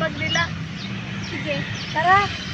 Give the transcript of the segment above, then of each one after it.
mag-relax. Sige, tara.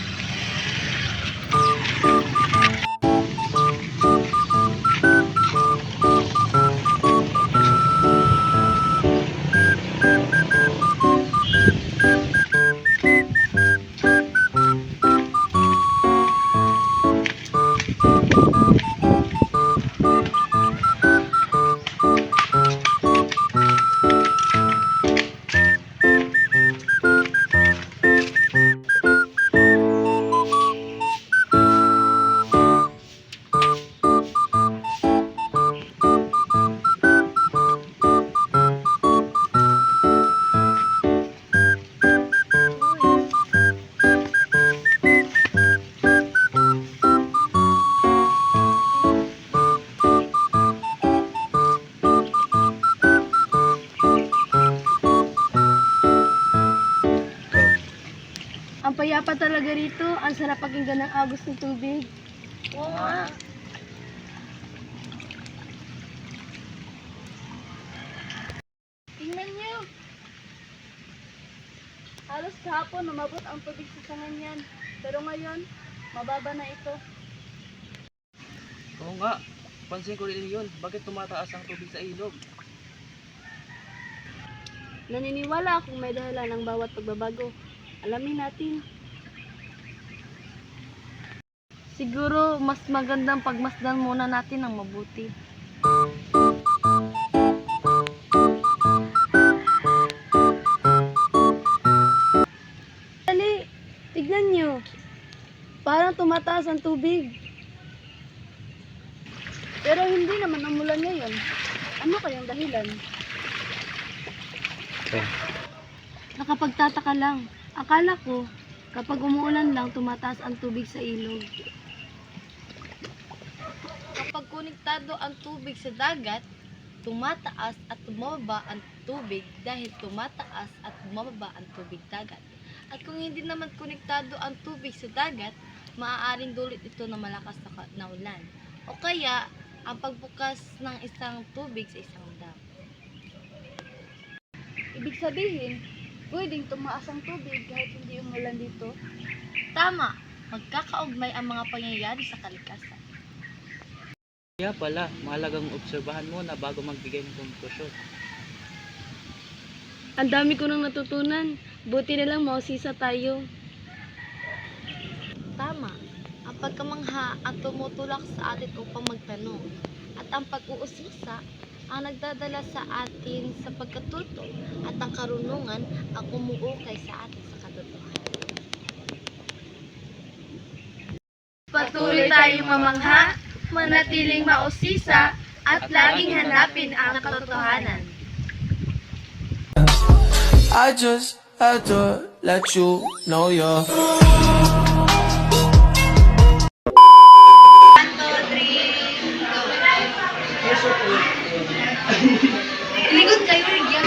Ang payapa talaga rito. Ang sarap pakinggan ng agos ng tubig. Oo nga. Tingnan niyo. Halos kahapon umabot ang tubig sa sangan yan. Pero ngayon, mababa na ito. Oo nga, pansin ko rin yun. Bakit tumataas ang tubig sa ilog? Naniniwala akong may dahilan ng bawat pagbabago. Alamin natin. Siguro mas magandang pagmasdan muna natin ng mabuti. Dali, tignan nyo. Parang tumataas ang tubig. Pero hindi naman umulan ngayon. Ano kayang dahilan? Nakapagtataka lang. Akala ko, kapag umuulan lang, tumataas ang tubig sa ilog. Kapag konektado ang tubig sa dagat, tumataas at tumababa ang tubig dahil tumataas at tumababa ang tubig dagat. At kung hindi naman konektado ang tubig sa dagat, maaaring dulot ito ng malakas na ulan. O kaya, ang pagbukas ng isang tubig sa isang dam. Ibig sabihin, pwedeng tumaas ang tubig kahit hindi umulan dito. Tama, magkakaugnay ang mga pangyayari sa kalikasan. Kaya pala, mahalagang obserbahan mo na bago magbigay ng konklusyon. Ang dami ko nang natutunan. Buti na lang mausisa tayo. Tama, ang pagkamangha ang tumutulak sa atin upang magtanong. At ang pag-uusisa ang nagdadala sa atin sa pagkatuto at ang karunungan ang umuukay sa atin sa katotohanan. Patuloy tayong mamangha, manatiling mausisa, at laging hanapin ang katotohanan. I just had to let you know you're Likod kayo, Rigyan.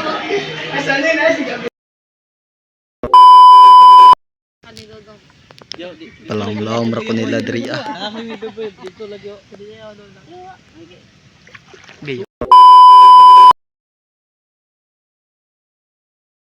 Palam-lam ra ko nila diri ah. Dito lagi. Gayo.